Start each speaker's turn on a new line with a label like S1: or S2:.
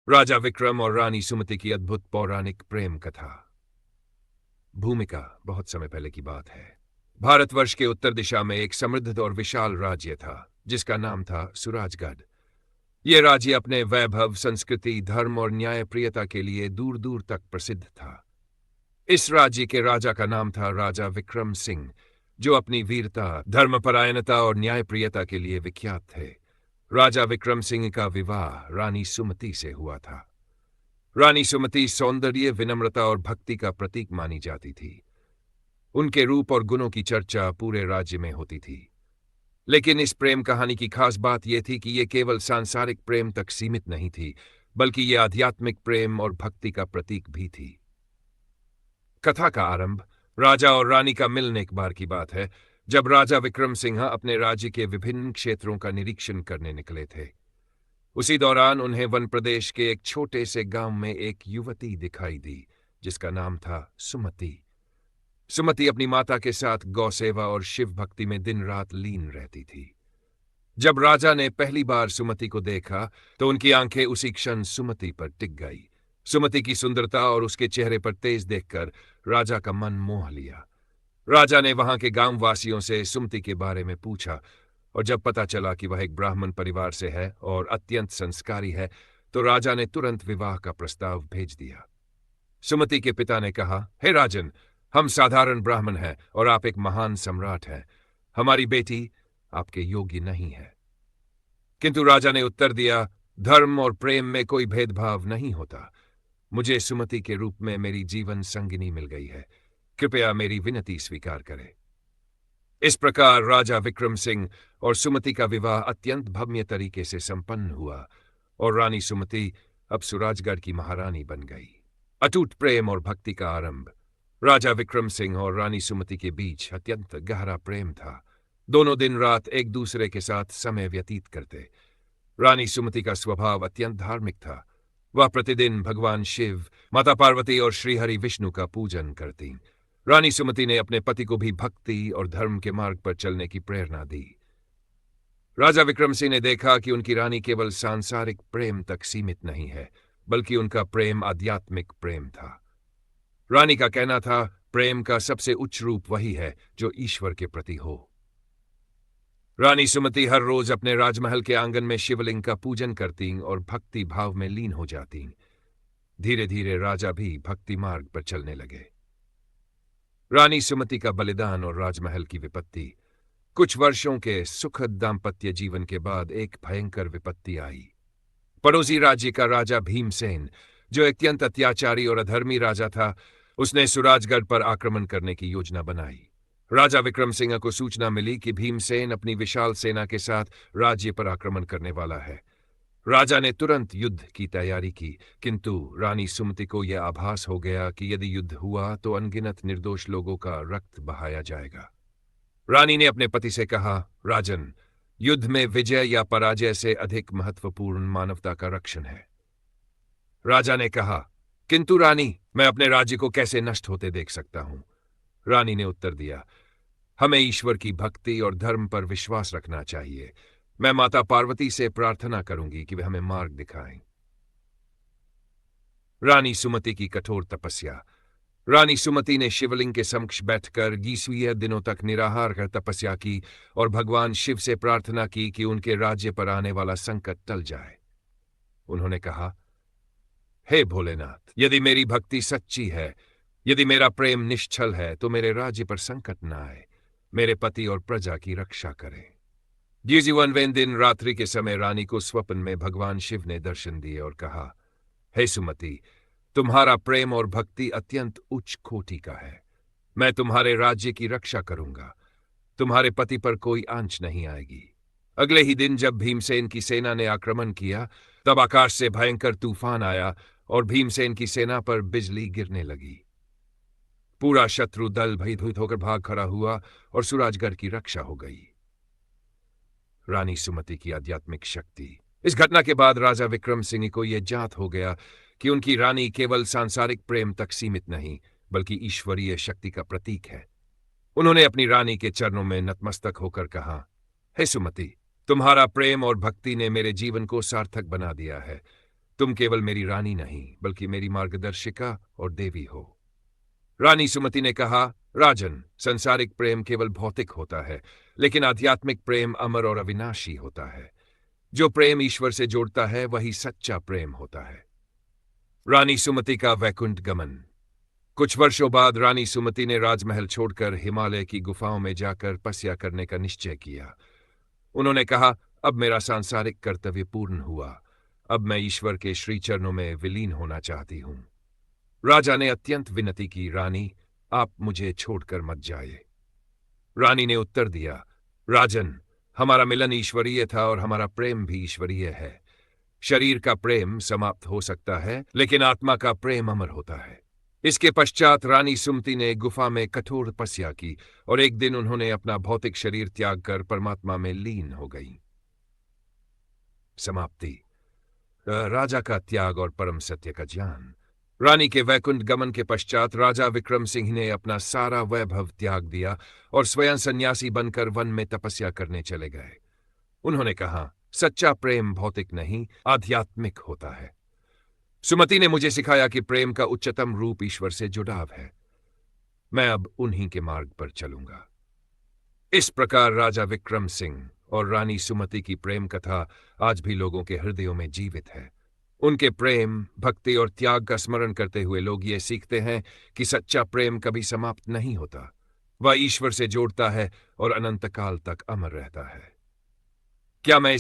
S1: राजा विक्रम और रानी सुमति की अद्भुत पौराणिक प्रेम कथा। भूमिका बहुत समय पहले की बात है। भारतवर्ष के उत्तर दिशा में एक समृद्ध और विशाल राज्य था जिसका नाम था सुराजगढ़। यह राज्य अपने वैभव, संस्कृति, धर्म और न्यायप्रियता के लिए दूर दूर तक प्रसिद्ध था। इस राज्य के राजा का नाम था राजा विक्रम सिंह, जो अपनी वीरता, धर्मपरायणता और न्यायप्रियता के लिए विख्यात थे। राजा विक्रम सिंह का विवाह रानी सुमति से हुआ था। रानी सुमति सौंदर्य, विनम्रता और भक्ति का प्रतीक मानी जाती थी। उनके रूप और गुणों की चर्चा पूरे राज्य में होती थी। लेकिन इस प्रेम कहानी की खास बात यह थी कि यह केवल सांसारिक प्रेम तक सीमित नहीं थी, बल्कि यह आध्यात्मिक प्रेम और भक्ति का प्रतीक भी थी। कथा का आरंभ राजा और रानी का मिलन एक बार की बात है, जब राजा विक्रम सिंह अपने राज्य के विभिन्न क्षेत्रों का निरीक्षण करने निकले थे। उसी दौरान उन्हें वन प्रदेश के एक छोटे से गांव में एक युवती दिखाई दी जिसका नाम था सुमति। सुमति अपनी माता के साथ गौसेवा और शिव भक्ति में दिन रात लीन रहती थी। जब राजा ने पहली बार सुमति को देखा तो उनकी आंखें उसी क्षण सुमति पर टिक गई। सुमति की सुंदरता और उसके चेहरे पर तेज देखकर राजा का मन मोह लिया। राजा ने वहां के गांव वासियों से सुमति के बारे में पूछा, और जब पता चला कि वह एक ब्राह्मण परिवार से है और अत्यंत संस्कारी है, तो राजा ने तुरंत विवाह का प्रस्ताव भेज दिया। सुमति के पिता ने कहा, हे राजन, हम साधारण ब्राह्मण हैं और आप एक महान सम्राट हैं। हमारी बेटी आपके योग्य नहीं है। किंतु राजा ने उत्तर दिया, धर्म और प्रेम में कोई भेदभाव नहीं होता। मुझे सुमति के रूप में मेरी जीवन संगिनी मिल गई है। कृपया मेरी विनती स्वीकार करें। इस प्रकार राजा विक्रम सिंह और सुमति का विवाह अत्यंत भव्य तरीके से संपन्न हुआ और रानी सुमति अब सुराजगढ़ की महारानी बन गई। अटूट प्रेम और भक्ति का आरंभ। राजा विक्रम सिंह और रानी सुमति के बीच अत्यंत गहरा प्रेम था। दोनों दिन रात एक दूसरे के साथ समय व्यतीत करते। रानी सुमति का स्वभाव अत्यंत धार्मिक था। वह प्रतिदिन भगवान शिव, माता पार्वती और श्रीहरि विष्णु का पूजन करती। रानी सुमति ने अपने पति को भी भक्ति और धर्म के मार्ग पर चलने की प्रेरणा दी। राजा विक्रम सिंह ने देखा कि उनकी रानी केवल सांसारिक प्रेम तक सीमित नहीं है, बल्कि उनका प्रेम आध्यात्मिक प्रेम था। रानी का कहना था, प्रेम का सबसे उच्च रूप वही है जो ईश्वर के प्रति हो। रानी सुमति हर रोज अपने राजमहल के आंगन में शिवलिंग का पूजन करती और भक्ति भाव में लीन हो जाती। धीरे धीरे राजा भी भक्ति मार्ग पर चलने लगे। रानी सुमति का बलिदान और राजमहल की विपत्ति। कुछ वर्षों के सुखद दाम्पत्य जीवन के बाद एक भयंकर विपत्ति आई। पड़ोसी राज्य का राजा भीमसेन, जो अत्यंत अत्याचारी और अधर्मी राजा था, उसने सुराजगढ़ पर आक्रमण करने की योजना बनाई। राजा विक्रम सिंह को सूचना मिली कि भीमसेन अपनी विशाल सेना के साथ राज्य पर आक्रमण करने वाला है। राजा ने तुरंत युद्ध की तैयारी की, किंतु रानी सुमति को यह आभास हो गया कि यदि युद्ध हुआ तो अनगिनत निर्दोष लोगों का रक्त बहाया जाएगा। रानी ने अपने पति से कहा, राजन, युद्ध में विजय या पराजय से अधिक महत्वपूर्ण मानवता का रक्षण है। राजा ने कहा, किंतु रानी, मैं अपने राज्य को कैसे नष्ट होते देख सकता हूं। रानी ने उत्तर दिया, हमें ईश्वर की भक्ति और धर्म पर विश्वास रखना चाहिए। मैं माता पार्वती से प्रार्थना करूंगी कि वे हमें मार्ग दिखाएं। रानी सुमति की कठोर तपस्या। रानी सुमति ने शिवलिंग के समक्ष बैठकर 20 दिनों तक निराहार कर तपस्या की और भगवान शिव से प्रार्थना की कि उनके राज्य पर आने वाला संकट टल जाए। उन्होंने कहा, हे भोलेनाथ, यदि मेरी भक्ति सच्ची है, यदि मेरा प्रेम निश्चल है, तो मेरे राज्य पर संकट न आए। मेरे पति और प्रजा की रक्षा करें। 21वें दिन रात्रि के समय रानी को स्वप्न में भगवान शिव ने दर्शन दिए और कहा, हे सुमति, तुम्हारा प्रेम और भक्ति अत्यंत उच्च कोटि का है। मैं तुम्हारे राज्य की रक्षा करूंगा। तुम्हारे पति पर आंच आंच नहीं आएगी। अगले ही दिन जब भीमसेन की सेना ने आक्रमण किया, तब आकाश से भयंकर तूफान आया और भीमसेन की सेना पर बिजली गिरने लगी। पूरा शत्रु दल भयभीत होकर भाग खड़ा हुआ और सुराजगढ़ की रक्षा हो गई। रानी सुमति की आध्यात्मिक शक्ति। इस घटना के बाद राजा विक्रम सिंह को यह जात हो गया कि उनकी रानी केवल सांसारिक प्रेम तक सीमित नहीं, बल्कि ईश्वरीय शक्ति का प्रतीक है। उन्होंने अपनी रानी के चरणों में नतमस्तक होकर कहा, हे सुमति, तुम्हारा प्रेम और भक्ति ने मेरे जीवन को सार्थक बना दिया है। तुम केवल मेरी रानी नहीं बल्कि मेरी मार्गदर्शिका और देवी हो। रानी सुमति ने कहा, राजन, संसारिक प्रेम केवल भौतिक होता है, लेकिन आध्यात्मिक प्रेम अमर और अविनाशी होता है। जो प्रेम ईश्वर से जोड़ता है वही सच्चा प्रेम होता है। रानी सुमति का वैकुंठ गमन। कुछ वर्षों बाद रानी सुमति ने राजमहल छोड़कर हिमालय की गुफाओं में जाकर तपस्या करने का निश्चय किया। उन्होंने कहा, अब मेरा सांसारिक कर्तव्य पूर्ण हुआ। अब मैं ईश्वर के श्री चरणों में विलीन होना चाहती हूं। राजा ने अत्यंत विनती की, रानी, आप मुझे छोड़कर मत जाइए। रानी ने उत्तर दिया, राजन, हमारा मिलन ईश्वरीय था और हमारा प्रेम भी ईश्वरीय है। शरीर का प्रेम समाप्त हो सकता है, लेकिन आत्मा का प्रेम अमर होता है। इसके पश्चात रानी सुमति ने गुफा में कठोर तपस्या की और एक दिन उन्होंने अपना भौतिक शरीर त्याग कर परमात्मा में लीन हो गई। समाप्ति। राजा का त्याग और परम सत्य का ज्ञान। रानी के वैकुंठ गमन के पश्चात राजा विक्रम सिंह ने अपना सारा वैभव त्याग दिया और स्वयं सन्यासी बनकर वन में तपस्या करने चले गए। उन्होंने कहा, सच्चा प्रेम भौतिक नहीं, आध्यात्मिक होता है। सुमति ने मुझे सिखाया कि प्रेम का उच्चतम रूप ईश्वर से जुड़ाव है। मैं अब उन्हीं के मार्ग पर चलूंगा। इस प्रकार राजा विक्रम सिंह और रानी सुमति की प्रेम कथा आज भी लोगों के हृदयों में जीवित है। उनके प्रेम, भक्ति और त्याग का स्मरण करते हुए लोग ये सीखते हैं कि सच्चा प्रेम कभी समाप्त नहीं होता। वह ईश्वर से जोड़ता है और अनंत काल तक अमर रहता है। क्या मैं